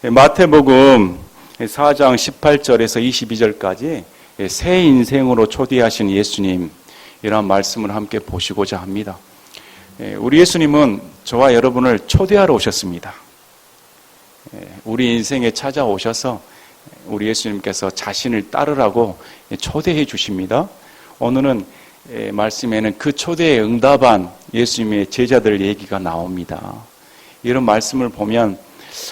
마태복음 4장 18절에서 22절까지 새 인생으로 초대하신 예수님, 이런 말씀을 함께 보시고자 합니다. 우리 예수님은 저와 여러분을 초대하러 오셨습니다. 우리 인생에 찾아오셔서 우리 예수님께서 자신을 따르라고 초대해 주십니다. 오늘은 말씀에는 그 초대에 응답한 예수님의 제자들 얘기가 나옵니다. 이런 말씀을 보면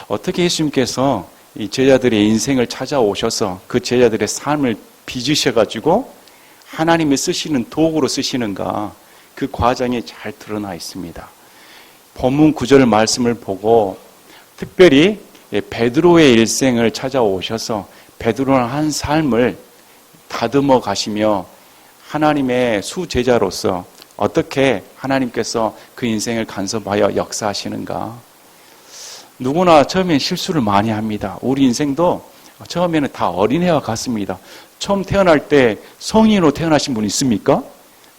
어떻게 예수님께서 이 제자들의 인생을 찾아오셔서 그 제자들의 삶을 빚으셔가지고 하나님이 쓰시는 도구로 쓰시는가, 그 과정이 잘 드러나 있습니다. 본문 9절 말씀을 보고 특별히 베드로의 일생을 찾아오셔서 베드로는 한 삶을 다듬어 가시며 하나님의 수제자로서 어떻게 하나님께서 그 인생을 간섭하여 역사하시는가. 누구나 처음엔 실수를 많이 합니다. 우리 인생도 처음에는 다 어린애와 같습니다. 처음 태어날 때 성인으로 태어나신 분 있습니까?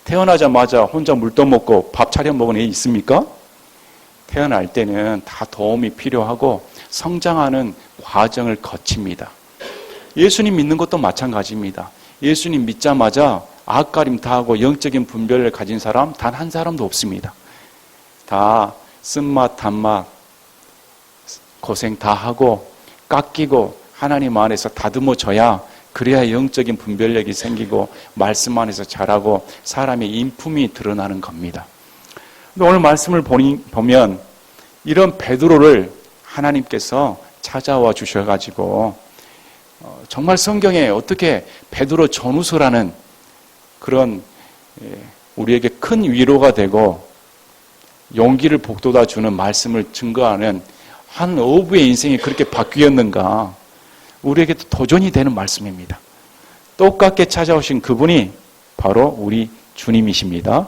태어나자마자 혼자 물 떠먹고 밥 차려 먹은 애 있습니까? 태어날 때는 다 도움이 필요하고 성장하는 과정을 거칩니다. 예수님 믿는 것도 마찬가지입니다. 예수님 믿자마자 앞가림 다 하고 영적인 분별을 가진 사람 단 한 사람도 없습니다. 다 쓴맛 단맛 고생 다 하고 깎이고 하나님 안에서 다듬어져야, 그래야 영적인 분별력이 생기고 말씀 안에서 자라고 사람의 인품이 드러나는 겁니다. 오늘 말씀을 보면 이런 베드로를 하나님께서 찾아와 주셔가지고 정말 성경에 어떻게 베드로 전후서라는 그런 우리에게 큰 위로가 되고 용기를 북돋아 주는 말씀을 증거하는 한 어부의 인생이 그렇게 바뀌었는가, 우리에게도 도전이 되는 말씀입니다. 똑같게 찾아오신 그분이 바로 우리 주님이십니다.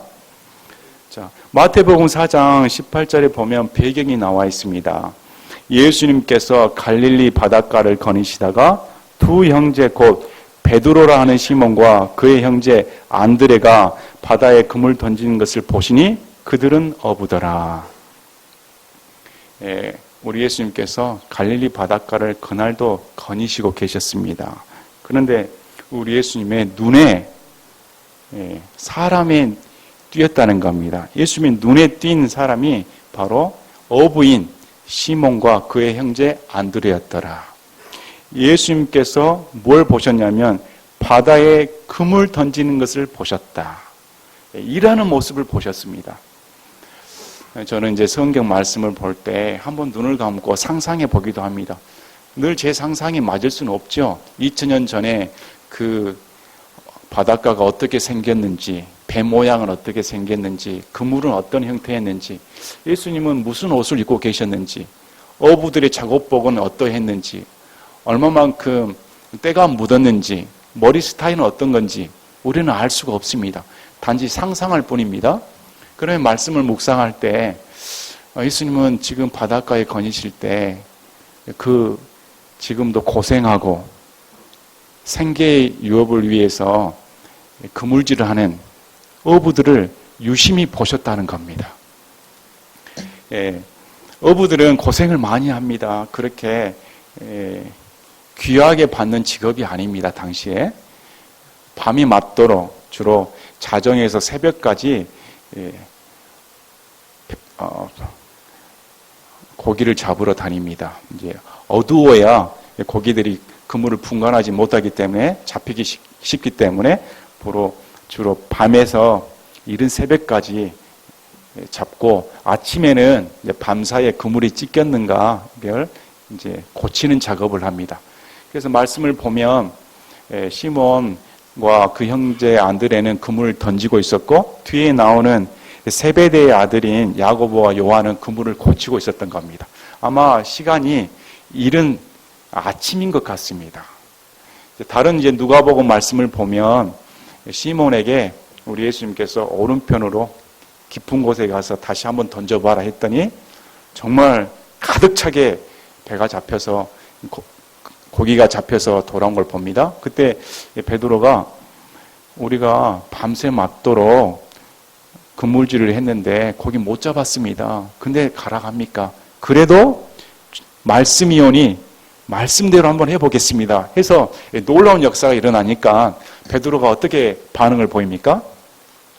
자, 마태복음 4장 18절에 보면 배경이 나와 있습니다. 예수님께서 갈릴리 바닷가를 거니시다가 두 형제 곧 베드로라 하는 시몬과 그의 형제 안드레가 바다에 금을 던지는 것을 보시니 그들은 어부더라. 우리 예수님께서 갈릴리 바닷가를 그날도 거니시고 계셨습니다. 그런데 우리 예수님의 눈에 사람이 띄었다는 겁니다. 예수님의 눈에 띈 사람이 바로 어부인 시몬과 그의 형제 안드레였더라. 예수님께서 뭘 보셨냐면 바다에 금을 던지는 것을 보셨다. 일하는 모습을 보셨습니다. 저는 이제 성경 말씀을 볼 때 한번 눈을 감고 상상해 보기도 합니다. 늘 제 상상이 맞을 수는 없죠. 2000년 전에 그 바닷가가 어떻게 생겼는지, 배 모양은 어떻게 생겼는지, 그물은 어떤 형태였는지, 예수님은 무슨 옷을 입고 계셨는지, 어부들의 작업복은 어떠했는지, 얼마만큼 때가 묻었는지, 머리 스타일은 어떤 건지 우리는 알 수가 없습니다. 단지 상상할 뿐입니다. 그러면 말씀을 묵상할 때 예수님은 지금 바닷가에 거니실 때 그 지금도 고생하고 생계의 유업을 위해서 그물질을 하는 어부들을 유심히 보셨다는 겁니다. 어부들은 고생을 많이 합니다. 그렇게 귀하게 받는 직업이 아닙니다. 당시에 밤이 맞도록 주로 자정에서 새벽까지 고기를 잡으러 다닙니다. 이제 어두워야 고기들이 그물을 분간하지 못하기 때문에 잡히기 쉽기 때문에 주로 밤에서 이른 새벽까지 잡고 아침에는 이제 밤사이에 그물이 찢겼는가 를 이제 고치는 작업을 합니다. 그래서 말씀을 보면 시몬과 그 형제 안드레는 그물을 던지고 있었고 뒤에 나오는 세베대의 아들인 야고보와 요한은 그물을 고치고 있었던 겁니다. 아마 시간이 이른 아침인 것 같습니다. 다른 이제 누가복음 말씀을 보면 시몬에게 우리 예수님께서 오른편으로 깊은 곳에 가서 다시 한번 던져봐라 했더니 정말 가득 차게 배가 잡혀서 고기가 잡혀서 돌아온 걸 봅니다. 그때 베드로가 우리가 밤새 맞도록 그물질을 했는데 고기 못 잡았습니다. 근데 가라 합니까? 그래도 말씀이 오니 말씀대로 한번 해보겠습니다 해서 놀라운 역사가 일어나니까 베드로가 어떻게 반응을 보입니까?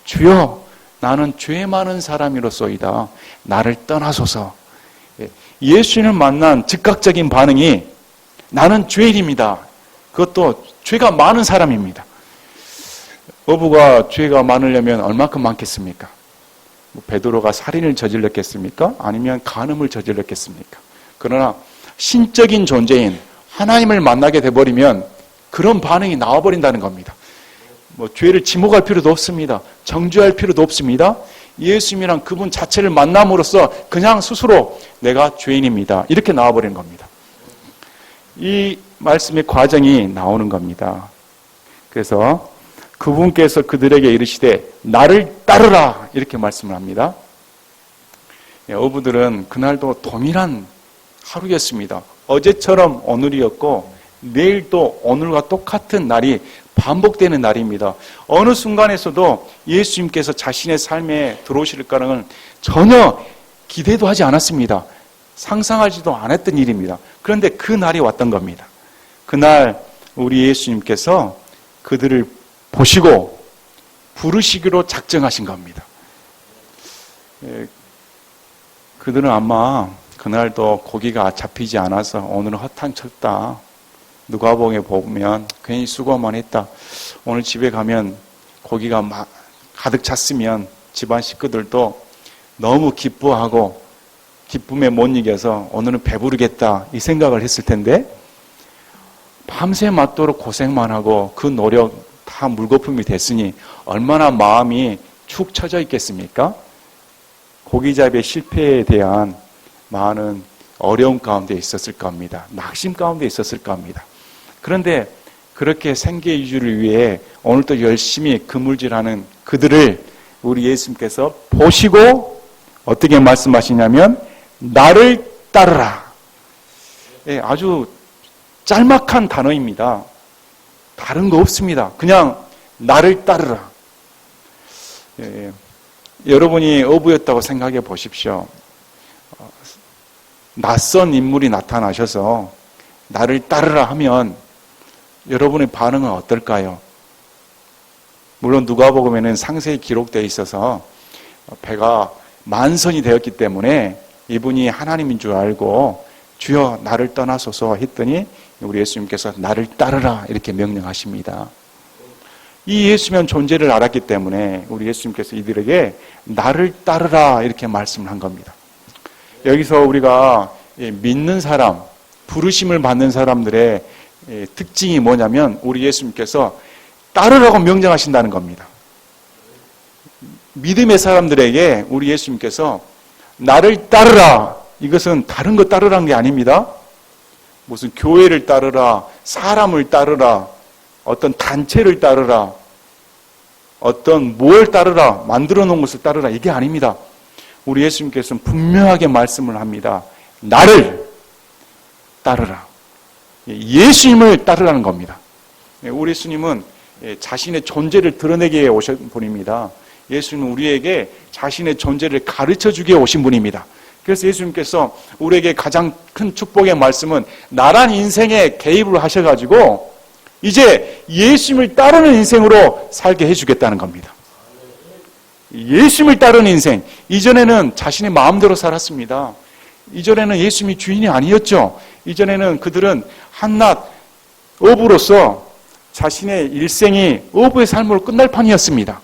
주여, 나는 죄 많은 사람이로소이다. 나를 떠나소서. 예수님을 만난 즉각적인 반응이 나는 죄인입니다. 그것도 죄가 많은 사람입니다. 어부가 죄가 많으려면 얼마큼 많겠습니까? 베드로가 살인을 저질렀겠습니까? 아니면 간음을 저질렀겠습니까? 그러나 신적인 존재인 하나님을 만나게 돼버리면 그런 반응이 나와버린다는 겁니다. 죄를 지목할 필요도 없습니다. 정죄할 필요도 없습니다. 예수님이랑 그분 자체를 만남으로써 그냥 스스로 내가 죄인입니다. 이렇게 나와버리는 겁니다. 이 말씀의 과정이 나오는 겁니다. 그래서 그분께서 그들에게 이르시되 나를 따르라 이렇게 말씀을 합니다. 어부들은 그날도 동일한 하루였습니다. 어제처럼 오늘이었고 내일도 오늘과 똑같은 날이 반복되는 날입니다. 어느 순간에서도 예수님께서 자신의 삶에 들어오실 거라는 전혀 기대도 하지 않았습니다. 상상하지도 않았던 일입니다. 그런데 그 날이 왔던 겁니다. 그날 우리 예수님께서 그들을 보시고 부르시기로 작정하신 겁니다. 그들은 아마 그날도 고기가 잡히지 않아서 오늘은 허탕쳤다. 누가복음에 보면 괜히 수고만 했다. 오늘 집에 가면 고기가 가득 찼으면 집안 식구들도 너무 기뻐하고 기쁨에 못 이겨서 오늘은 배부르겠다 이 생각을 했을 텐데 밤새 맞도록 고생만 하고 그 노력 다 물거품이 됐으니 얼마나 마음이 축 처져 있겠습니까? 고기잡이의 실패에 대한 많은 어려움 가운데 있었을 겁니다. 낙심 가운데 있었을 겁니다. 그런데 그렇게 생계 유지를 위해 오늘도 열심히 그물질하는 그들을 우리 예수님께서 보시고 어떻게 말씀하시냐면 나를 따르라. 아주 짤막한 단어입니다. 다른 거 없습니다. 그냥 나를 따르라. 여러분이 어부였다고 생각해 보십시오. 낯선 인물이 나타나셔서 나를 따르라 하면 여러분의 반응은 어떨까요? 물론 누가복음에는 상세히 기록되어 있어서 배가 만선이 되었기 때문에 이분이 하나님인 줄 알고 주여 나를 떠나소서 했더니 우리 예수님께서 나를 따르라 이렇게 명령하십니다. 이 예수면 존재를 알았기 때문에 우리 예수님께서 이들에게 나를 따르라 이렇게 말씀을 한 겁니다. 여기서 우리가 믿는 사람, 부르심을 받는 사람들의 특징이 뭐냐면 우리 예수님께서 따르라고 명령하신다는 겁니다. 믿음의 사람들에게 우리 예수님께서 나를 따르라, 이것은 다른 거 따르라는 게 아닙니다. 무슨 교회를 따르라, 사람을 따르라, 어떤 단체를 따르라, 어떤 뭘 따르라, 만들어 놓은 것을 따르라, 이게 아닙니다. 우리 예수님께서는 분명하게 말씀을 합니다. 나를 따르라. 예수님을 따르라는 겁니다. 우리 예수님은 자신의 존재를 드러내게 오신 분입니다. 예수님은 우리에게 자신의 존재를 가르쳐 주기에 오신 분입니다. 그래서 예수님께서 우리에게 가장 큰 축복의 말씀은 나란 인생에 개입을 하셔가지고 이제 예수님을 따르는 인생으로 살게 해주겠다는 겁니다. 예수님을 따르는 인생. 이전에는 자신의 마음대로 살았습니다. 이전에는 예수님이 주인이 아니었죠. 이전에는 그들은 한낱 어부로서 자신의 일생이 어부의 삶으로 끝날 판이었습니다.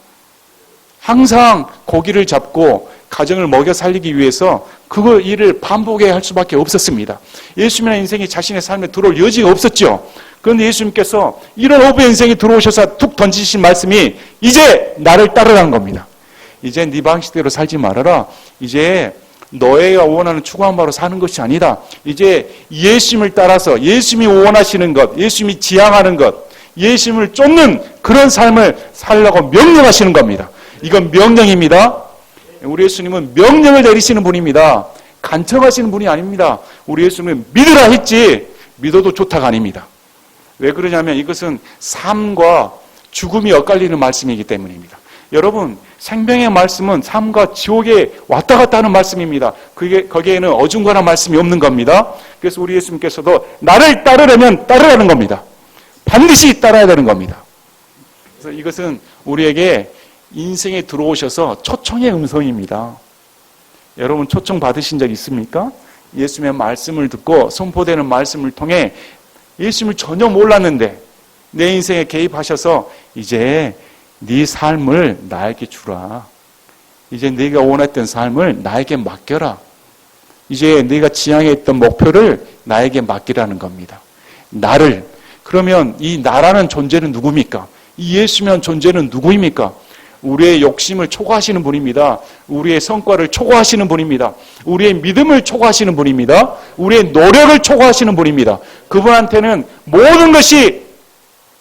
항상 고기를 잡고 가정을 먹여 살리기 위해서 그 일을 반복해야 할 수밖에 없었습니다. 예수님의 인생이 자신의 삶에 들어올 여지가 없었죠. 그런데 예수님께서 이런 어부의 인생이 들어오셔서 툭 던지신 말씀이 이제 나를 따르라는 겁니다. 이제 네 방식대로 살지 말아라. 이제 너희가 원하는 추구한 바로 사는 것이 아니다. 이제 예수님을 따라서 예수님이 원하시는 것, 예수님이 지향하는 것, 예수님을 쫓는 그런 삶을 살라고 명령하시는 겁니다. 이건 명령입니다. 우리 예수님은 명령을 내리시는 분입니다. 간청하시는 분이 아닙니다. 우리 예수님은 믿으라 했지 믿어도 좋다가 아닙니다. 왜 그러냐면 이것은 삶과 죽음이 엇갈리는 말씀이기 때문입니다. 여러분, 생명의 말씀은 삶과 지옥에 왔다 갔다 하는 말씀입니다. 거기에는 어중간한 말씀이 없는 겁니다. 그래서 우리 예수님께서도 나를 따르려면 따르라는 겁니다. 반드시 따라야 되는 겁니다. 그래서 이것은 우리에게 인생에 들어오셔서 초청의 음성입니다. 여러분 초청 받으신 적 있습니까? 예수님의 말씀을 듣고 선포되는 말씀을 통해 예수님을 전혀 몰랐는데 내 인생에 개입하셔서 이제 네 삶을 나에게 주라. 이제 네가 원했던 삶을 나에게 맡겨라. 이제 네가 지향했던 목표를 나에게 맡기라는 겁니다. 나를. 그러면 이 나라는 존재는 누굽니까? 이 예수면 존재는 누구입니까? 우리의 욕심을 초과하시는 분입니다. 우리의 성과를 초과하시는 분입니다. 우리의 믿음을 초과하시는 분입니다. 우리의 노력을 초과하시는 분입니다. 그분한테는 모든 것이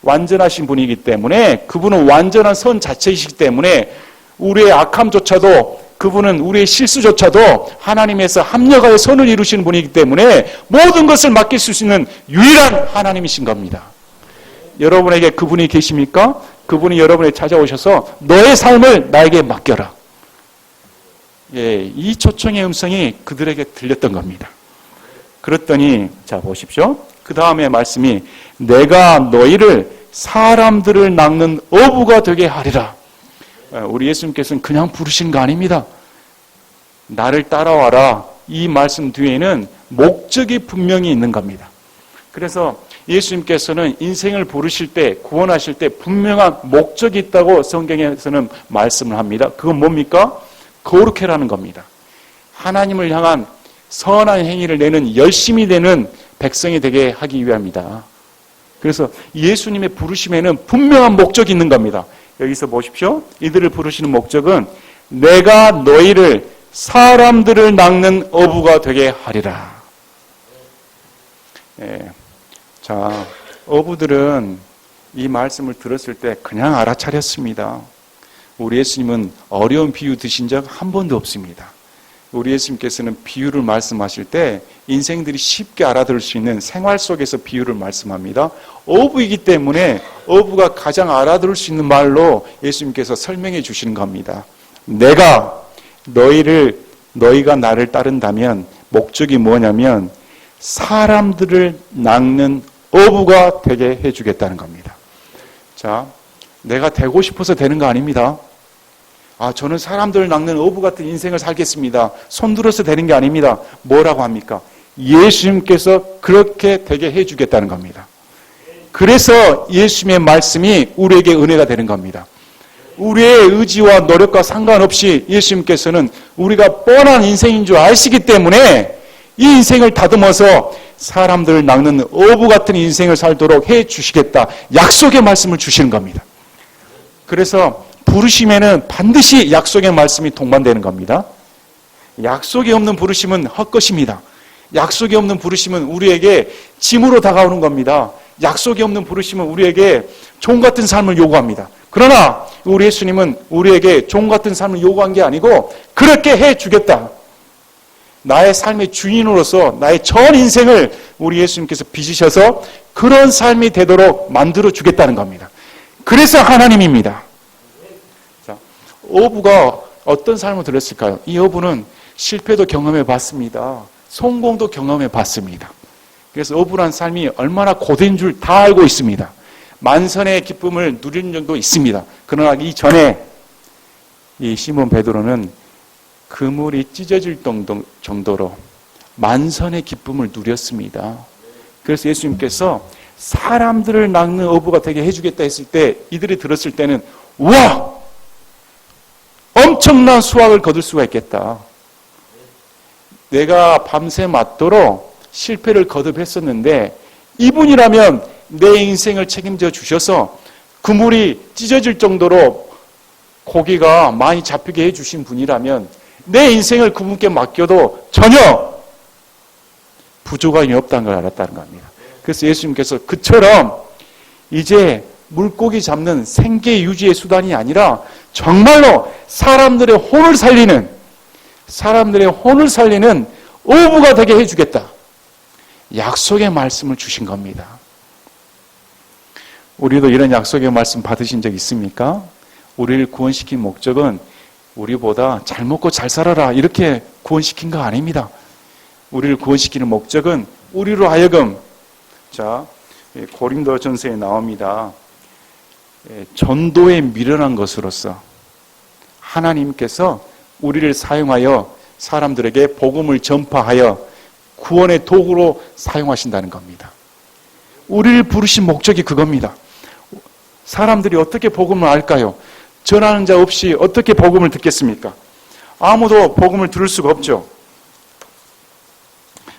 완전하신 분이기 때문에, 그분은 완전한 선 자체이시기 때문에 우리의 악함조차도, 그분은 우리의 실수조차도 하나님에서 합력하여 선을 이루시는 분이기 때문에 모든 것을 맡길 수 있는 유일한 하나님이신 겁니다. 여러분에게 그분이 계십니까? 그분이 여러분에게 찾아오셔서 너의 삶을 나에게 맡겨라. 예, 이 초청의 음성이 그들에게 들렸던 겁니다. 그랬더니 자 보십시오. 그 다음에 말씀이 내가 너희를 사람들을 낚는 어부가 되게 하리라. 우리 예수님께서는 그냥 부르신 거 아닙니다. 나를 따라와라. 이 말씀 뒤에는 목적이 분명히 있는 겁니다. 그래서 예수님께서는 인생을 부르실 때, 구원하실 때 분명한 목적이 있다고 성경에서는 말씀을 합니다. 그건 뭡니까? 거룩해라는 겁니다. 하나님을 향한 선한 행위를 내는 열심히 되는 백성이 되게 하기 위함이다. 그래서 예수님의 부르심에는 분명한 목적이 있는 겁니다. 여기서 보십시오. 이들을 부르시는 목적은 내가 너희를 사람들을 낚는 어부가 되게 하리라. 예. 자, 어부들은 이 말씀을 들었을 때 그냥 알아차렸습니다. 우리 예수님은 어려운 비유 드신 적 한 번도 없습니다. 우리 예수님께서는 비유를 말씀하실 때 인생들이 쉽게 알아들을 수 있는 생활 속에서 비유를 말씀합니다. 어부이기 때문에 어부가 가장 알아들을 수 있는 말로 예수님께서 설명해 주시는 겁니다. 너희가 나를 따른다면 목적이 뭐냐면 사람들을 낚는 어부가 되게 해주겠다는 겁니다. 자, 내가 되고 싶어서 되는 거 아닙니다. 저는 사람들을 낚는 어부 같은 인생을 살겠습니다. 손들어서 되는 게 아닙니다. 뭐라고 합니까? 예수님께서 그렇게 되게 해주겠다는 겁니다. 그래서 예수님의 말씀이 우리에게 은혜가 되는 겁니다. 우리의 의지와 노력과 상관없이 예수님께서는 우리가 뻔한 인생인 줄 아시기 때문에 이 인생을 다듬어서 사람들을 낚는 어부 같은 인생을 살도록 해주시겠다. 약속의 말씀을 주시는 겁니다. 그래서 부르심에는 반드시 약속의 말씀이 동반되는 겁니다. 약속이 없는 부르심은 헛것입니다. 약속이 없는 부르심은 우리에게 짐으로 다가오는 겁니다. 약속이 없는 부르심은 우리에게 종 같은 삶을 요구합니다. 그러나 우리 예수님은 우리에게 종 같은 삶을 요구한 게 아니고 그렇게 해주겠다. 나의 삶의 주인으로서 나의 전 인생을 우리 예수님께서 빚으셔서 그런 삶이 되도록 만들어 주겠다는 겁니다. 그래서 하나님입니다. 자, 어부가 어떤 삶을 들었을까요? 이 어부는 실패도 경험해 봤습니다. 성공도 경험해 봤습니다. 그래서 어부란 삶이 얼마나 고된 줄 다 알고 있습니다. 만선의 기쁨을 누리는 정도 있습니다. 그러나 이전에 이 시몬 베드로는 그물이 찢어질 정도로 만선의 기쁨을 누렸습니다. 그래서 예수님께서 사람들을 낚는 어부가 되게 해주겠다 했을 때 이들이 들었을 때는 우와! 엄청난 수확을 거둘 수가 있겠다. 내가 밤새 맞도록 실패를 거듭했었는데 이분이라면 내 인생을 책임져 주셔서 그물이 찢어질 정도로 고기가 많이 잡히게 해주신 분이라면 내 인생을 그분께 맡겨도 전혀 부족함이 없다는 걸 알았다는 겁니다. 그래서 예수님께서 그처럼 이제 물고기 잡는 생계 유지의 수단이 아니라 정말로 사람들의 혼을 살리는 어부가 되게 해주겠다. 약속의 말씀을 주신 겁니다. 우리도 이런 약속의 말씀 받으신 적 있습니까? 우리를 구원시킨 목적은 우리보다 잘 먹고 잘 살아라 이렇게 구원시킨 거 아닙니다. 우리를 구원시키는 목적은 우리로 하여금 고린도전서에 나옵니다. 전도에 미련한 것으로서 하나님께서 우리를 사용하여 사람들에게 복음을 전파하여 구원의 도구로 사용하신다는 겁니다. 우리를 부르신 목적이 그겁니다. 사람들이 어떻게 복음을 알까요? 전하는 자 없이 어떻게 복음을 듣겠습니까? 아무도 복음을 들을 수가 없죠.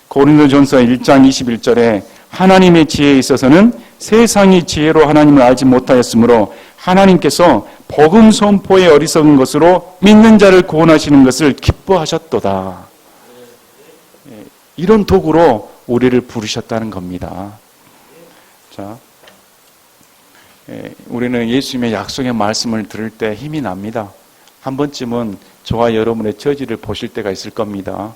고린도전서 1장 21절에 하나님의 지혜에 있어서는 세상이 지혜로 하나님을 알지 못하였으므로 하나님께서 복음 선포의 어리석은 것으로 믿는 자를 구원하시는 것을 기뻐하셨도다. 이런 도구로 우리를 부르셨다는 겁니다. 우리는 예수님의 약속의 말씀을 들을 때 힘이 납니다. 한 번쯤은 저와 여러분의 처지를 보실 때가 있을 겁니다.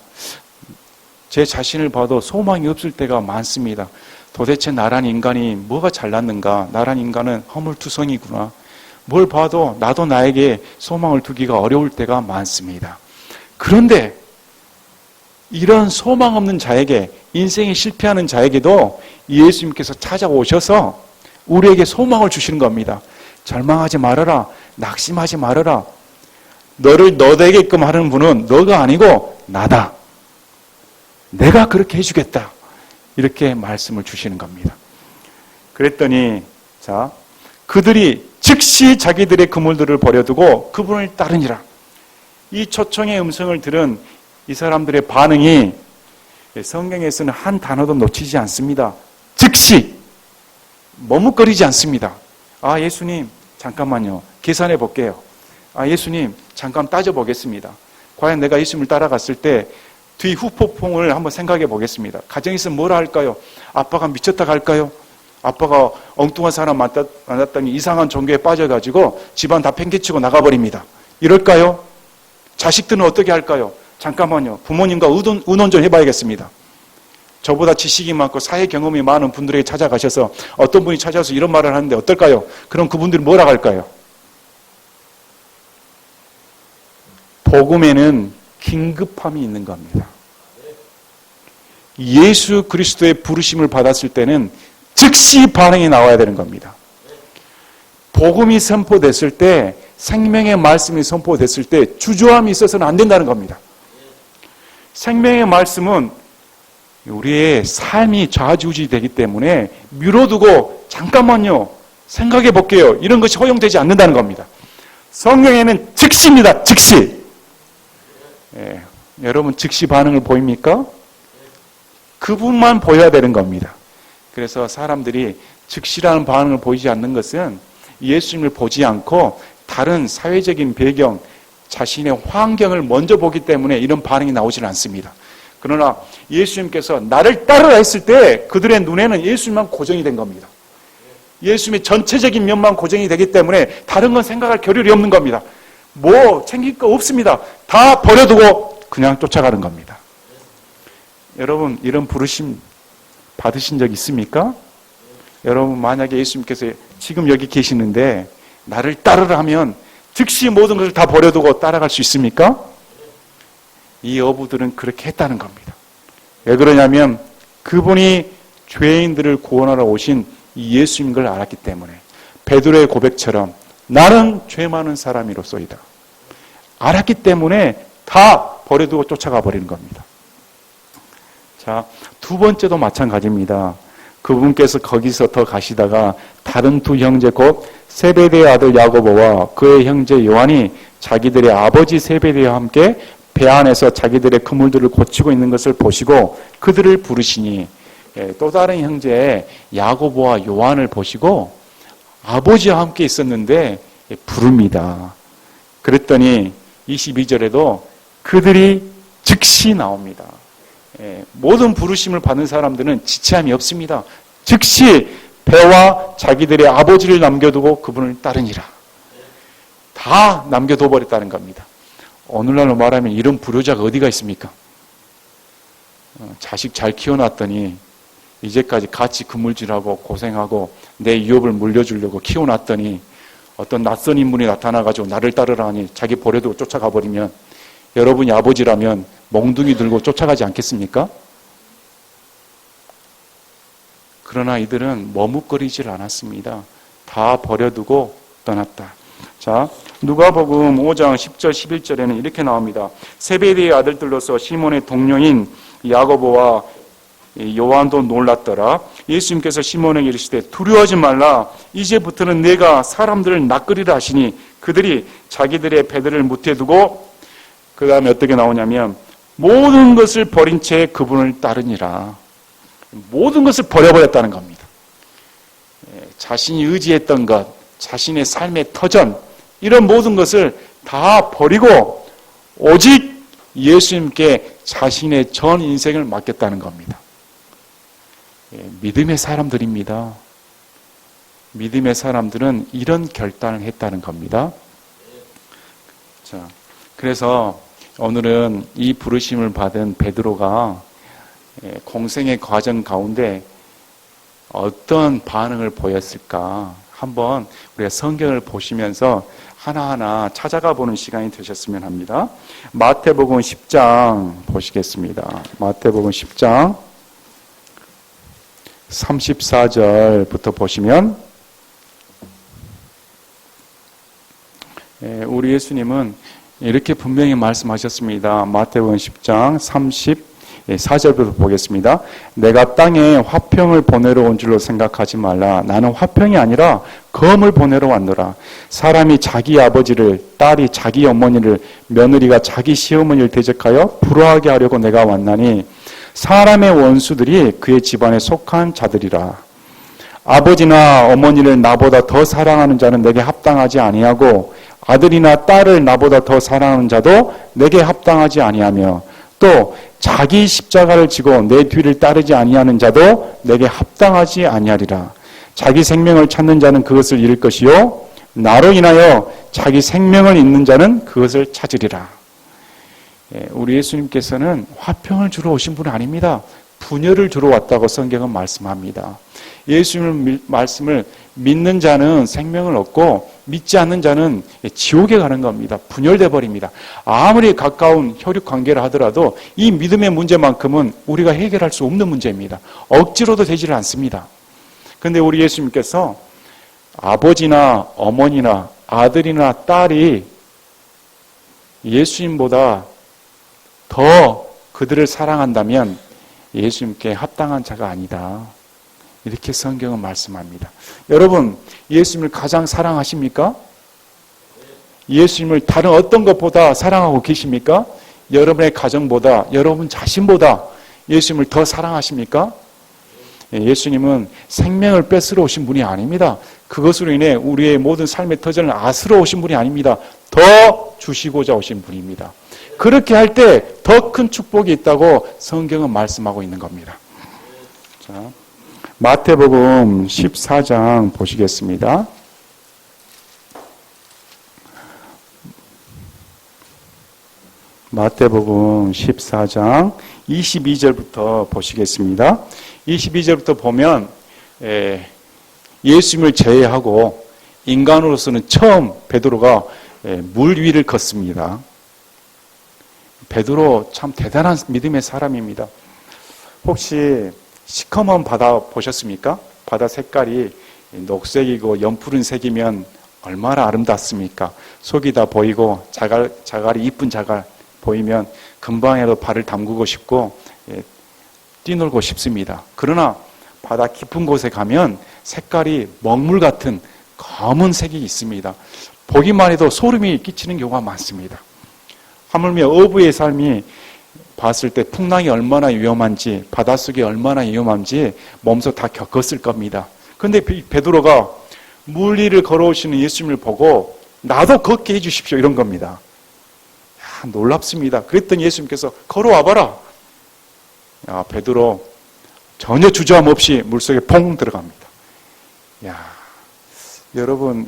제 자신을 봐도 소망이 없을 때가 많습니다. 도대체 나란 인간이 뭐가 잘났는가? 나란 인간은 허물투성이구나. 뭘 봐도 나도 나에게 소망을 두기가 어려울 때가 많습니다. 그런데 이런 소망 없는 자에게, 인생이 실패하는 자에게도 예수님께서 찾아오셔서 우리에게 소망을 주시는 겁니다. 절망하지 말아라. 낙심하지 말아라. 너를 너되게끔 하는 분은 너가 아니고 나다. 내가 그렇게 해주겠다. 이렇게 말씀을 주시는 겁니다. 그랬더니 그들이 즉시 자기들의 그물들을 버려두고 그분을 따르니라. 이 초청의 음성을 들은 이 사람들의 반응이 성경에서는 한 단어도 놓치지 않습니다. 즉시 머뭇거리지 않습니다. 아, 예수님 잠깐만요. 계산해 볼게요. 아, 예수님 잠깐 따져보겠습니다. 과연 내가 예수님을 따라갔을 때 뒤 후폭풍을 한번 생각해 보겠습니다. 가정에서 뭐라 할까요? 아빠가 미쳤다 할까요? 아빠가 엉뚱한 사람 만났더니 이상한 종교에 빠져가지고 집안 다 팽개치고 나가버립니다. 이럴까요? 자식들은 어떻게 할까요? 잠깐만요. 부모님과 의논 좀 해봐야겠습니다. 저보다 지식이 많고 사회 경험이 많은 분들에게 찾아가셔서 어떤 분이 찾아와서 이런 말을 하는데 어떨까요? 그럼 그분들이 뭐라 할까요? 복음에는 긴급함이 있는 겁니다. 예수 그리스도의 부르심을 받았을 때는 즉시 반응이 나와야 되는 겁니다. 복음이 선포됐을 때, 생명의 말씀이 선포됐을 때 주저함이 있어서는 안 된다는 겁니다. 생명의 말씀은 우리의 삶이 좌지우지 되기 때문에 미뤄두고 잠깐만요, 생각해 볼게요, 이런 것이 허용되지 않는다는 겁니다. 성경에는 즉시입니다. 즉시. 여러분 즉시 반응을 보입니까? 그분만 보여야 되는 겁니다. 그래서 사람들이 즉시라는 반응을 보이지 않는 것은 예수님을 보지 않고 다른 사회적인 배경, 자신의 환경을 먼저 보기 때문에 이런 반응이 나오지는 않습니다. 그러나 예수님께서 나를 따르라 했을 때 그들의 눈에는 예수님만 고정이 된 겁니다. 예수님의 전체적인 면만 고정이 되기 때문에 다른 건 생각할 겨를이 없는 겁니다. 뭐 챙길 거 없습니다. 다 버려두고 그냥 쫓아가는 겁니다. 여러분 이런 부르심 받으신 적 있습니까? 여러분 만약에 예수님께서 지금 여기 계시는데 나를 따르라 하면 즉시 모든 것을 다 버려두고 따라갈 수 있습니까? 이 어부들은 그렇게 했다는 겁니다. 왜 그러냐면 그분이 죄인들을 구원하러 오신 이 예수님인 걸 알았기 때문에. 베드로의 고백처럼 나는 죄 많은 사람이로소이다. 알았기 때문에 다 버려두고 쫓아가 버리는 겁니다. 자, 두 번째도 마찬가지입니다. 그분께서 거기서 더 가시다가 다른 두 형제 곧 세베대의 아들 야고보와 그의 형제 요한이 자기들의 아버지 세베대와 함께 배 안에서 자기들의 그물들을 고치고 있는 것을 보시고 그들을 부르시니, 또 다른 형제 야고보와 요한을 보시고 아버지와 함께 있었는데 부릅니다. 그랬더니 22절에도 그들이 즉시 나옵니다. 모든 부르심을 받는 사람들은 지체함이 없습니다. 즉시 배와 자기들의 아버지를 남겨두고 그분을 따르니라. 다 남겨둬 버렸다는 겁니다. 오늘날로 말하면 이런 불효자가 어디가 있습니까? 자식 잘 키워놨더니 이제까지 같이 그물질하고 고생하고 내 유업을 물려주려고 키워놨더니 어떤 낯선 인물이 나타나가지고 나를 따르라 하니 자기 버려두고 쫓아가 버리면 여러분이 아버지라면 몽둥이 들고 쫓아가지 않겠습니까? 그러나 이들은 머뭇거리질 않았습니다. 다 버려두고 떠났다. 자, 누가복음 5장 10절 11절에는 이렇게 나옵니다. 세베대의 아들들로서 시몬의 동료인 야고보와 요한도 놀랐더라. 예수님께서 시몬에게 이르시되 두려워하지 말라. 이제부터는 내가 사람들을 낚으리라 하시니 그들이 자기들의 배들을 무태 두고 그 다음에 어떻게 나오냐면 모든 것을 버린 채 그분을 따르니라. 모든 것을 버려버렸다는 겁니다. 자신이 의지했던 것, 자신의 삶의 터전, 이런 모든 것을 다 버리고 오직 예수님께 자신의 전 인생을 맡겼다는 겁니다. 믿음의 사람들입니다. 믿음의 사람들은 이런 결단을 했다는 겁니다. 자, 그래서 오늘은 이 부르심을 받은 베드로가 공생의 과정 가운데 어떤 반응을 보였을까? 한번 우리가 성경을 보시면서 하나하나 찾아가 보는 시간이 되셨으면 합니다. 마태복음 10장 보시겠습니다. 마태복음 10장 34절부터 보시면 우리 예수님은 이렇게 분명히 말씀하셨습니다. 마태복음 10장 34절부터 보겠습니다. 내가 땅에 화평을 보내러 온 줄로 생각하지 말라. 나는 화평이 아니라 검을 보내러 왔노라. 사람이 자기 아버지를, 딸이 자기 어머니를, 며느리가 자기 시어머니를 대적하여 불화하게 하려고 내가 왔나니 사람의 원수들이 그의 집안에 속한 자들이라. 아버지나 어머니를 나보다 더 사랑하는 자는 내게 합당하지 아니하고 아들이나 딸을 나보다 더 사랑하는 자도 내게 합당하지 아니하며 또 자기 십자가를 지고 내 뒤를 따르지 아니하는 자도 내게 합당하지 아니하리라. 자기 생명을 찾는 자는 그것을 잃을 것이요 나로 인하여 자기 생명을 잃는 자는 그것을 찾으리라. 우리 예수님께서는 화평을 주러 오신 분은 아닙니다. 분열을 주러 왔다고 성경은 말씀합니다. 예수님의 말씀을 믿는 자는 생명을 얻고 믿지 않는 자는 지옥에 가는 겁니다. 분열돼 버립니다. 아무리 가까운 혈육 관계를 하더라도 이 믿음의 문제만큼은 우리가 해결할 수 없는 문제입니다. 억지로도 되지를 않습니다. 그런데 우리 예수님께서 아버지나 어머니나 아들이나 딸이 예수님보다 더 그들을 사랑한다면 예수님께 합당한 자가 아니다. 이렇게 성경은 말씀합니다. 여러분, 예수님을 가장 사랑하십니까? 예수님을 다른 어떤 것보다 사랑하고 계십니까? 여러분의 가정보다, 여러분 자신보다 예수님을 더 사랑하십니까? 예수님은 생명을 뺏으러 오신 분이 아닙니다. 그것으로 인해 우리의 모든 삶의 터전을 앗으러 오신 분이 아닙니다. 더 주시고자 오신 분입니다. 그렇게 할 때 더 큰 축복이 있다고 성경은 말씀하고 있는 겁니다. 자, 마태복음 14장 보시겠습니다. 마태복음 14장 22절부터 보시겠습니다. 22절부터 보면 예수님을 제외하고 인간으로서는 처음 베드로가 물 위를 걷습니다. 베드로 참 대단한 믿음의 사람입니다. 혹시 시커먼 바다 보셨습니까? 바다 색깔이 녹색이고 연푸른 색이면 얼마나 아름답습니까? 속이 다 보이고 자갈이 이쁜 자갈 보이면 금방에도 발을 담그고 싶고 뛰놀고 싶습니다. 그러나 바다 깊은 곳에 가면 색깔이 먹물 같은 검은색이 있습니다. 보기만 해도 소름이 끼치는 경우가 많습니다. 하물며 어부의 삶이 봤을 때 풍랑이 얼마나 위험한지 바닷속이 얼마나 위험한지 몸소 다 겪었을 겁니다. 그런데 베드로가 물 위를 걸어오시는 예수님을 보고 나도 걷게 해주십시오 이런 겁니다. 야, 놀랍습니다. 그랬더니 예수님께서 걸어와봐라. 야, 베드로 전혀 주저함 없이 물속에 퐁 들어갑니다. 야, 여러분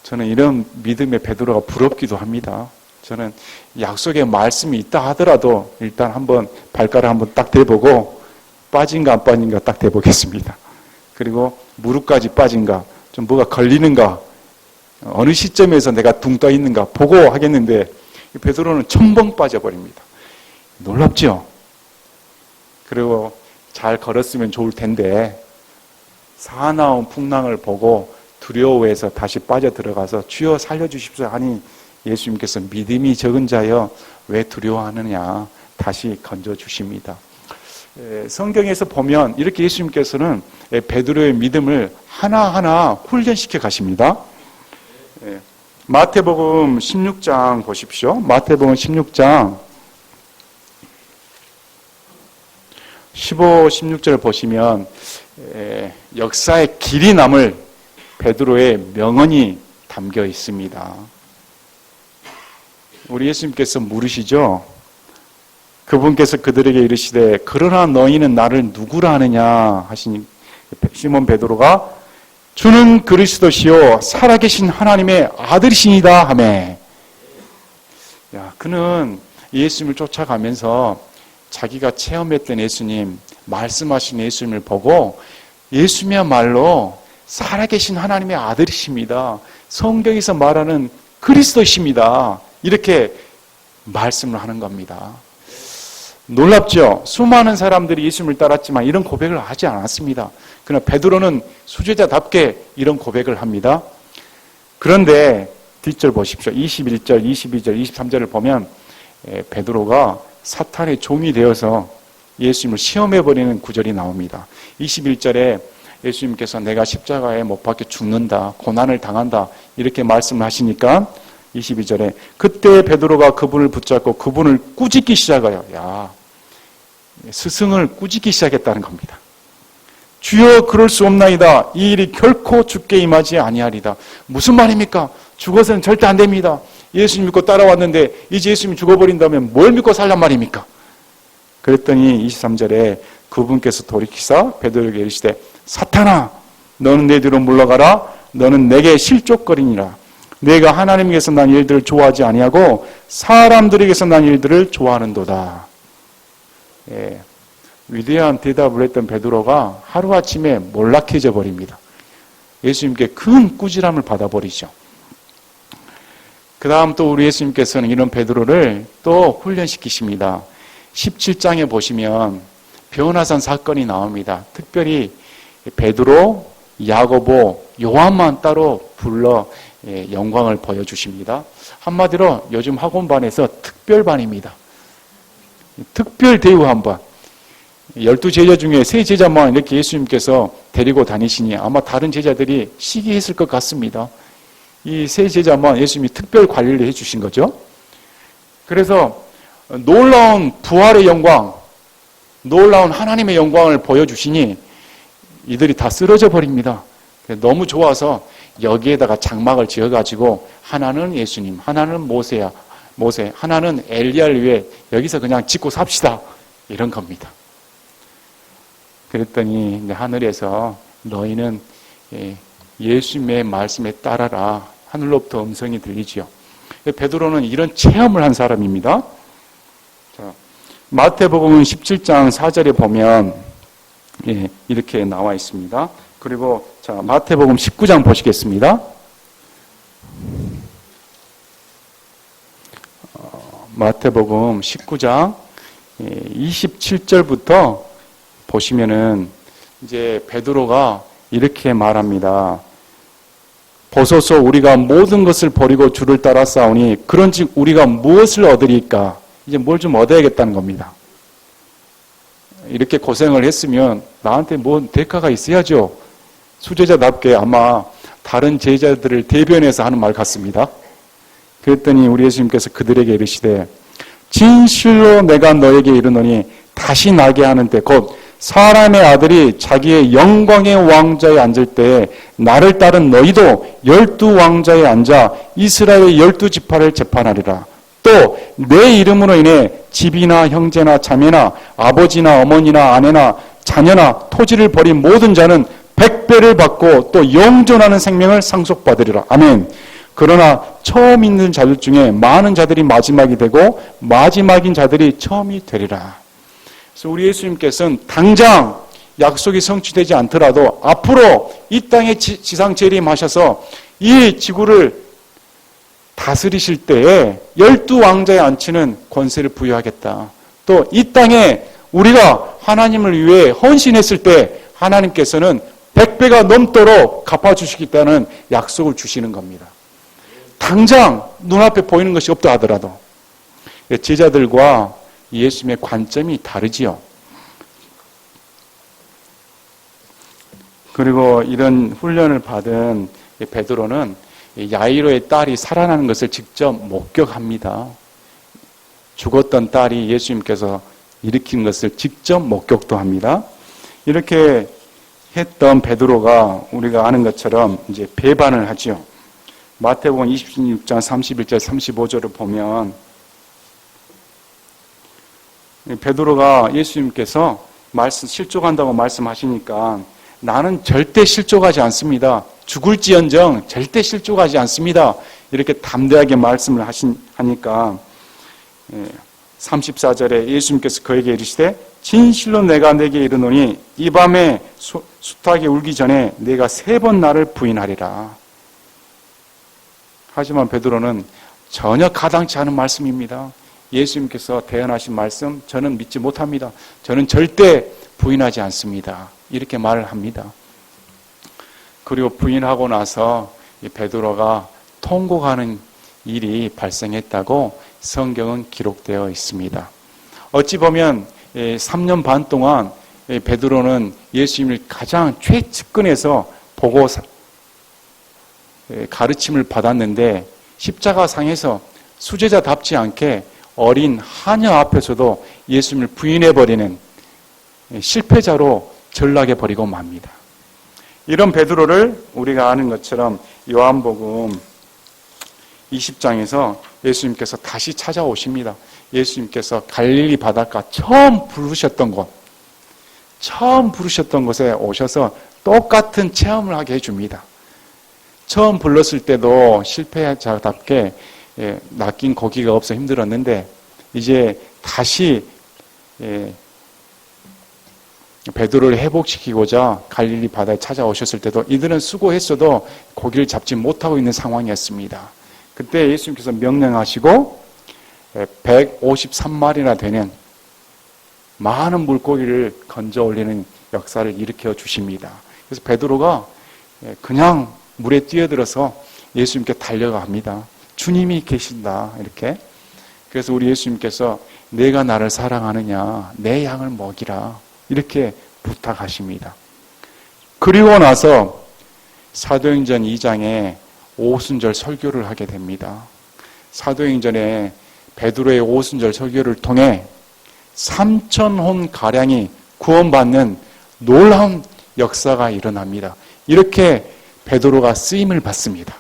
저는 이런 믿음의 베드로가 부럽기도 합니다. 저는 약속의 말씀이 있다 하더라도 일단 한번 발가락 한번 딱 대보고 빠진가 안 빠진가 딱 대보겠습니다. 그리고 무릎까지 빠진가 좀 뭐가 걸리는가 어느 시점에서 내가 둥 떠 있는가 보고 하겠는데 베드로는 첨벙 빠져버립니다. 놀랍죠? 그리고 잘 걸었으면 좋을 텐데 사나운 풍랑을 보고 두려워해서 다시 빠져들어가서 주여 살려주십시오 하니 예수님께서 믿음이 적은 자여 왜 두려워하느냐 다시 건져주십니다. 성경에서 보면 이렇게 예수님께서는 베드로의 믿음을 하나하나 훈련시켜 가십니다. 마태복음 16장 보십시오. 마태복음 16장 15, 16절을 보시면 역사의 길이 남을 베드로의 명언이 담겨 있습니다. 우리 예수님께서 물으시죠. 그분께서 그들에게 이르시되 그러나 너희는 나를 누구라 하느냐 하시니 시몬 베드로가 주는 그리스도시요 살아계신 하나님의 아들이시니다 하매. 그는 예수님을 쫓아가면서 자기가 체험했던 예수님, 말씀하신 예수님을 보고 예수님이야말로 살아계신 하나님의 아들이십니다. 성경에서 말하는 그리스도이십니다. 이렇게 말씀을 하는 겁니다. 놀랍죠? 수많은 사람들이 예수님을 따랐지만 이런 고백을 하지 않았습니다. 그러나 베드로는 수제자답게 이런 고백을 합니다. 그런데 뒷절 보십시오. 21절, 22절, 23절을 보면 베드로가 사탄의 종이 되어서 예수님을 시험해버리는 구절이 나옵니다. 21절에 예수님께서 내가 십자가에 못 박혀 죽는다, 고난을 당한다 이렇게 말씀을 하시니까 22절에 그때 베드로가 그분을 붙잡고 그분을 꾸짖기 시작해요. 스승을 꾸짖기 시작했다는 겁니다. 주여 그럴 수 없나이다. 이 일이 결코 죽게 임하지 아니하리다. 무슨 말입니까? 죽어서는 절대 안 됩니다. 예수님 믿고 따라왔는데 이제 예수님이 죽어버린다면 뭘 믿고 살란 말입니까? 그랬더니 23절에 그분께서 돌이키사 베드로에게 이르시되 사탄아 너는 내 뒤로 물러가라. 너는 내게 실족거리니라. 내가 하나님께서 난 일들을 좋아하지 아니하고 사람들에게서 난 일들을 좋아하는도다. 위대한 대답을 했던 베드로가 하루아침에 몰락해져 버립니다. 예수님께 큰 꾸지람을 받아버리죠. 그 다음 또 우리 예수님께서는 이런 베드로를 또 훈련시키십니다. 17장에 보시면 변화산 사건이 나옵니다. 특별히 베드로, 야고보, 요한만 따로 불러 영광을 보여주십니다. 한마디로 요즘 학원반에서 특별반입니다. 특별 대우한 반. 12제자 중에 3제자만 이렇게 예수님께서 데리고 다니시니 아마 다른 제자들이 시기했을 것 같습니다. 이 3제자만 예수님이 특별 관리를 해주신 거죠. 그래서 놀라운 부활의 영광, 놀라운 하나님의 영광을 보여주시니 이들이 다 쓰러져 버립니다. 너무 좋아서 여기에다가 장막을 지어가지고 하나는 예수님, 하나는 모세, 하나는 엘리야를 위해 여기서 그냥 짓고 삽시다. 이런 겁니다. 그랬더니 이제 하늘에서 너희는 예수님의 말씀에 따라라. 하늘로부터 음성이 들리지요. 베드로는 이런 체험을 한 사람입니다. 자, 마태복음 17장 4절에 보면 이렇게 나와 있습니다. 그리고 자 마태복음 19장 보시겠습니다. 마태복음 19장 27절부터 보시면은 이제 베드로가 이렇게 말합니다. 보소서 우리가 모든 것을 버리고 주를 따라 싸우니 그런즉 우리가 무엇을 얻으리까? 이제 뭘 좀 얻어야겠다는 겁니다. 이렇게 고생을 했으면 나한테 뭔 대가가 있어야죠. 수제자답게 아마 다른 제자들을 대변해서 하는 말 같습니다. 그랬더니 우리 예수님께서 그들에게 이르시되 진실로 내가 너에게 이르노니 다시 나게 하는 때 곧 사람의 아들이 자기의 영광의 왕좌에 앉을 때에 나를 따른 너희도 12왕좌에 앉아 이스라엘의 12지파를 재판하리라. 또 내 이름으로 인해 집이나 형제나 자매나 아버지나 어머니나 아내나 자녀나 토지를 버린 모든 자는 100배를 받고 또 영존하는 생명을 상속받으리라. 아멘. 그러나 처음 있는 자들 중에 많은 자들이 마지막이 되고 마지막인 자들이 처음이 되리라. 그래서 우리 예수님께서는 당장 약속이 성취되지 않더라도 앞으로 이 땅에 지상 재림하셔서 이 지구를 다스리실 때에 12왕자에 앉히는 권세를 부여하겠다. 또 이 땅에 우리가 하나님을 위해 헌신했을 때 하나님께서는 100배가 넘도록 갚아주시겠다는 약속을 주시는 겁니다. 당장 눈앞에 보이는 것이 없다 하더라도 제자들과 예수님의 관점이 다르지요. 그리고 이런 훈련을 받은 베드로는 야이로의 딸이 살아나는 것을 직접 목격합니다. 죽었던 딸이 예수님께서 일으킨 것을 직접 목격도 합니다. 이렇게 했던 베드로가 우리가 아는 것처럼 이제 배반을 하지요. 마태복음 26장 31절 35절을 보면 베드로가 예수님께서 실족한다고 말씀하시니까 나는 절대 실족하지 않습니다. 죽을지언정 절대 실족하지 않습니다. 이렇게 담대하게 말씀을 하니까 34절에 예수님께서 그에게 이르시되 진실로 내가 내게 이르노니 이 밤에 수탉이 울기 전에 내가 3번 나를 부인하리라. 하지만 베드로는 전혀 가당치 않은 말씀입니다. 예수님께서 대언하신 말씀 저는 믿지 못합니다. 저는 절대 부인하지 않습니다. 이렇게 말을 합니다. 그리고 부인하고 나서 이 베드로가 통곡하는 일이 발생했다고 성경은 기록되어 있습니다. 어찌 보면 3년 반 동안 베드로는 예수님을 가장 최측근에서 보고 가르침을 받았는데 십자가상에서 수제자답지 않게 어린 하녀 앞에서도 예수님을 부인해버리는 실패자로 전락해 버리고 맙니다. 이런 베드로를 우리가 아는 것처럼 요한복음 20장에서 예수님께서 다시 찾아오십니다. 예수님께서 갈릴리 바닷가 처음 부르셨던 곳에 오셔서 똑같은 체험을 하게 해줍니다. 처음 불렀을 때도 실패자답게 낚인 고기가 없어 힘들었는데 이제 다시 베드로를 회복시키고자 갈릴리 바다에 찾아오셨을 때도 이들은 수고했어도 고기를 잡지 못하고 있는 상황이었습니다. 그때 예수님께서 명령하시고 153마리나 되는 많은 물고기를 건져 올리는 역사를 일으켜 주십니다. 그래서 베드로가 그냥 물에 뛰어들어서 예수님께 달려갑니다. 주님이 계신다 이렇게. 그래서 우리 예수님께서 내가 나를 사랑하느냐 내 양을 먹이라 이렇게 부탁하십니다. 그리고 나서 사도행전 2장에 오순절 설교를 하게 됩니다. 사도행전에 베드로의 오순절 설교를 통해 3,000혼 가량이 구원받는 놀라운 역사가 일어납니다. 이렇게 베드로가 쓰임을 받습니다.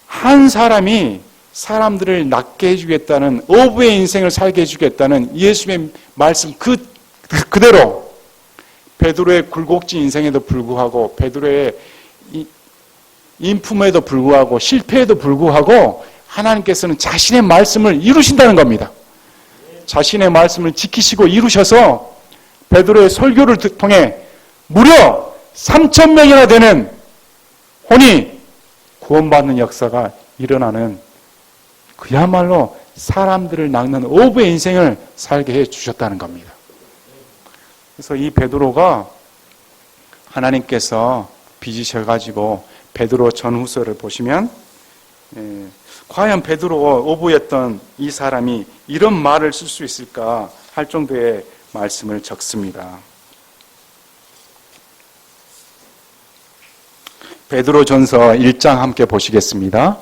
한 사람이 사람들을 낫게 해주겠다는 어부의 인생을 살게 해주겠다는 예수님의 말씀 그대로 베드로의 굴곡진 인생에도 불구하고 베드로의 인품에도 불구하고 실패에도 불구하고 하나님께서는 자신의 말씀을 이루신다는 겁니다. 자신의 말씀을 지키시고 이루셔서 베드로의 설교를 통해 무려 3,000명이나 되는 혼이 구원받는 역사가 일어나는 그야말로 사람들을 낚는 어부의 인생을 살게 해주셨다는 겁니다. 그래서 이 베드로가 하나님께서 빚으셔가지고 베드로 전후서를 보시면 과연 베드로가 어부였던 이 사람이 이런 말을 쓸 수 있을까 할 정도의 말씀을 적습니다. 베드로전서 1장 함께 보시겠습니다.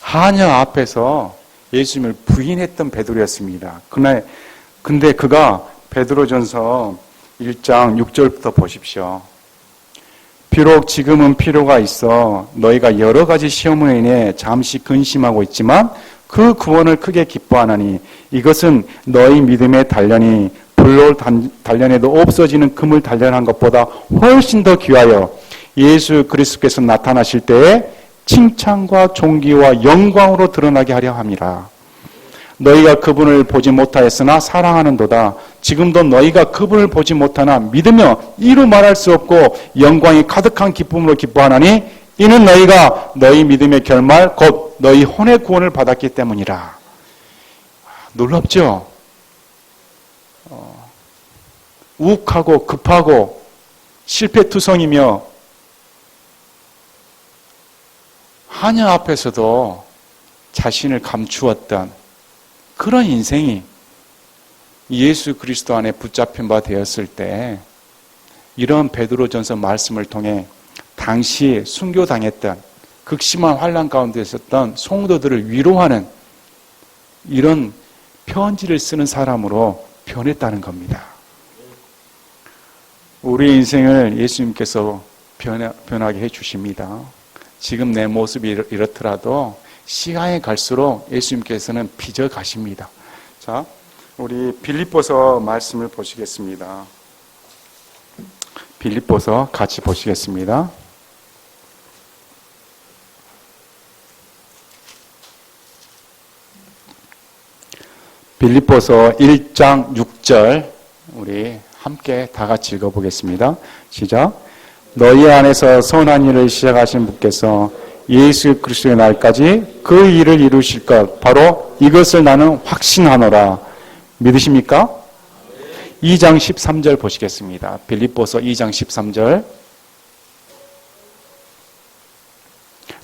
하녀 앞에서 예수님을 부인했던 베드로였습니다. 근데 그가 베드로전서 1장 6절부터 보십시오. 비록 지금은 필요가 있어 너희가 여러 가지 시험으로 인해 잠시 근심하고 있지만 그 구원을 크게 기뻐하나니 이것은 너희 믿음의 단련이 불로 단련해도 없어지는 금을 단련한 것보다 훨씬 더 귀하여 예수 그리스도께서 나타나실 때에 칭찬과 존귀와 영광으로 드러나게 하려 함이라. 너희가 그분을 보지 못하였으나 사랑하는도다. 지금도 너희가 그분을 보지 못하나 믿으며 이루 말할 수 없고 영광이 가득한 기쁨으로 기뻐하나니 이는 너희가 너희 믿음의 결말 곧 너희 혼의 구원을 받았기 때문이라. 놀랍죠? 욱하고 급하고 실패투성이며 하냐 앞에서도 자신을 감추었던 그런 인생이 예수 그리스도 안에 붙잡힌 바 되었을 때 이런 베드로전서 말씀을 통해 당시 순교당했던 극심한 환난 가운데 있었던 성도들을 위로하는 이런 편지를 쓰는 사람으로 변했다는 겁니다. 우리 인생을 예수님께서 변하게 해주십니다. 지금 내 모습이 이렇더라도 시간이 갈수록 예수님께서는 빚어 가십니다. 자, 우리 빌립보서 말씀을 보시겠습니다. 빌립보서 같이 보시겠습니다. 빌립보서 1장 6절 우리 함께 다 같이 읽어보겠습니다. 시작. 너희 안에서 선한 일을 시작하신 분께서 예수 그리스도의 날까지 그 일을 이루실 것 바로 이것을 나는 확신하노라. 믿으십니까? 2장 13절 보시겠습니다. 빌립보서 2장 13절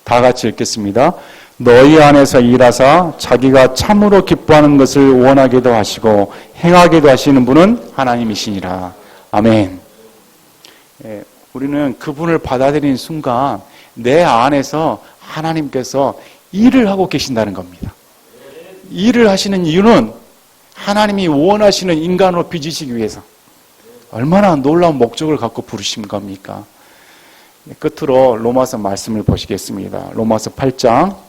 다 같이 읽겠습니다. 너희 안에서 일하사 자기가 참으로 기뻐하는 것을 원하게도 하시고 행하게도 하시는 분은 하나님이시니라. 아멘. 우리는 그분을 받아들이는 순간 내 안에서 하나님께서 일을 하고 계신다는 겁니다. 일을 하시는 이유는 하나님이 원하시는 인간으로 빚으시기 위해서 얼마나 놀라운 목적을 갖고 부르신 겁니까? 끝으로 로마서 말씀을 보시겠습니다. 로마서 8장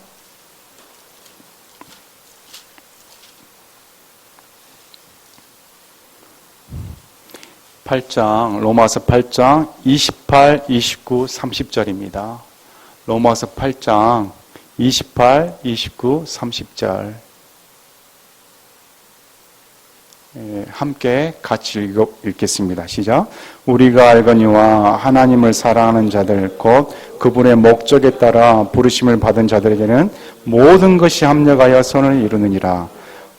8장 로마서 8장 28, 29, 30절입니다. 로마서 8장 28, 29, 30절 함께 같이 읽겠습니다. 시작. 우리가 알거니와 하나님을 사랑하는 자들 곧 그분의 목적에 따라 부르심을 받은 자들에게는 모든 것이 합력하여 선을 이루느니라.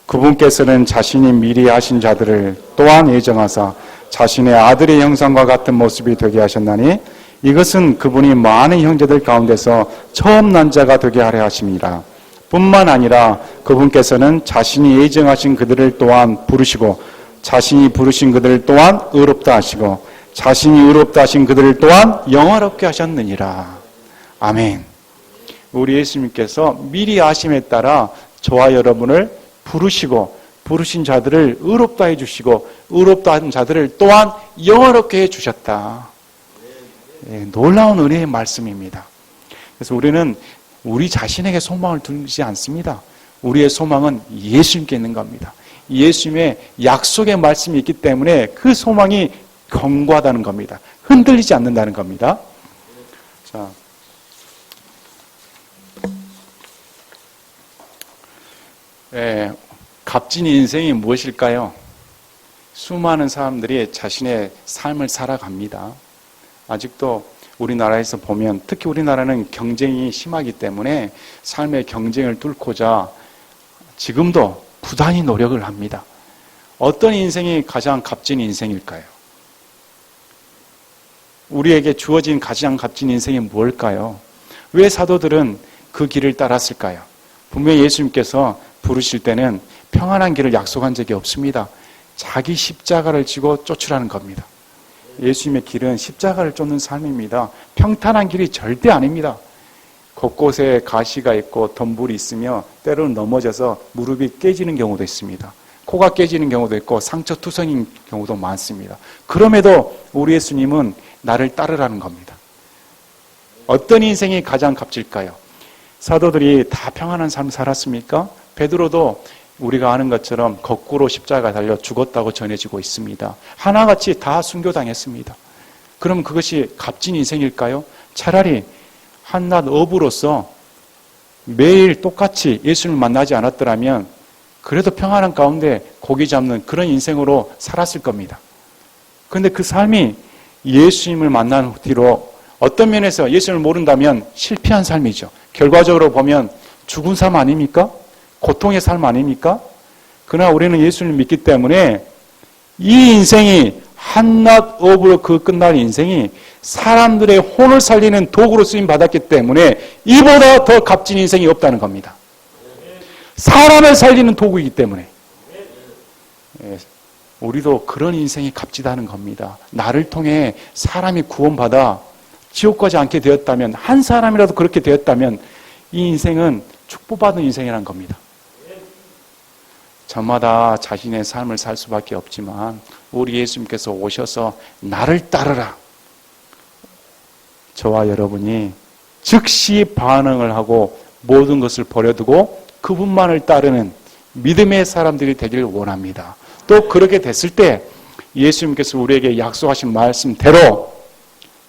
그분께서는 자신이 미리 하신 자들을 또한 예정하사 자신의 아들의 형상과 같은 모습이 되게 하셨나니 이것은 그분이 많은 형제들 가운데서 처음 난 자가 되게 하려 하심이라. 뿐만 아니라 그분께서는 자신이 예정하신 그들을 또한 부르시고 자신이 부르신 그들을 또한 의롭다 하시고 자신이 의롭다 하신 그들을 또한 영화롭게 하셨느니라. 아멘. 우리 예수님께서 미리 아심에 따라 저와 여러분을 부르시고 부르신 자들을 의롭다 해주시고 의롭다 한 자들을 또한 영화롭게 해주셨다. 놀라운 은혜의 말씀입니다. 그래서 우리는 우리 자신에게 소망을 두지 않습니다. 우리의 소망은 예수님께 있는 겁니다. 예수님의 약속의 말씀이 있기 때문에 그 소망이 견고하다는 겁니다. 흔들리지 않는다는 겁니다. 자, 값진 인생이 무엇일까요? 수많은 사람들이 자신의 삶을 살아갑니다. 아직도 우리나라에서 보면 특히 우리나라는 경쟁이 심하기 때문에 삶의 경쟁을 뚫고자 지금도 부단히 노력을 합니다. 어떤 인생이 가장 값진 인생일까요? 우리에게 주어진 가장 값진 인생이 무엇일까요? 왜 사도들은 그 길을 따랐을까요? 분명히 예수님께서 부르실 때는 평안한 길을 약속한 적이 없습니다. 자기 십자가를 지고 쫓으라는 겁니다. 예수님의 길은 십자가를 쫓는 삶입니다. 평탄한 길이 절대 아닙니다. 곳곳에 가시가 있고 덤불이 있으며 때로는 넘어져서 무릎이 깨지는 경우도 있습니다. 코가 깨지는 경우도 있고 상처투성인 경우도 많습니다. 그럼에도 우리 예수님은 나를 따르라는 겁니다. 어떤 인생이 가장 값질까요? 사도들이 다 평안한 삶 살았습니까? 베드로도 우리가 아는 것처럼 거꾸로 십자가 달려 죽었다고 전해지고 있습니다. 하나같이 다 순교당했습니다. 그럼 그것이 값진 인생일까요? 차라리 한낱 어부로서 매일 똑같이 예수님을 만나지 않았더라면 그래도 평안한 가운데 고기 잡는 그런 인생으로 살았을 겁니다. 그런데 그 삶이 예수님을 만난 뒤로 어떤 면에서 예수님을 모른다면 실패한 삶이죠. 결과적으로 보면 죽은 삶 아닙니까? 고통의 삶 아닙니까? 그러나 우리는 예수님을 믿기 때문에 이 인생이 한낱 업으로 끝날 인생이 사람들의 혼을 살리는 도구로 쓰임 받았기 때문에 이보다 더 값진 인생이 없다는 겁니다. 사람을 살리는 도구이기 때문에 우리도 그런 인생이 값지다는 겁니다. 나를 통해 사람이 구원받아 지옥 가지 않게 되었다면, 한 사람이라도 그렇게 되었다면 이 인생은 축복받은 인생이라는 겁니다. 저마다 자신의 삶을 살 수밖에 없지만 우리 예수님께서 오셔서 나를 따르라. 저와 여러분이 즉시 반응을 하고 모든 것을 버려두고 그분만을 따르는 믿음의 사람들이 되기를 원합니다. 또 그렇게 됐을 때 예수님께서 우리에게 약속하신 말씀대로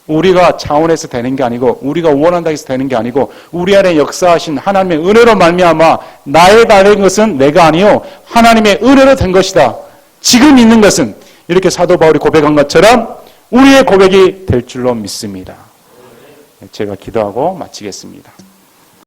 우리가 차원에서 되는 게 아니고 우리가 원한다고 해서 되는 게 아니고 우리 안에 역사하신 하나님의 은혜로 말미암아 나의 다른 것은 내가 아니요 하나님의 은혜로 된 것이다. 지금 있는 것은 이렇게 사도 바울이 고백한 것처럼 우리의 고백이 될 줄로 믿습니다. 제가 기도하고 마치겠습니다.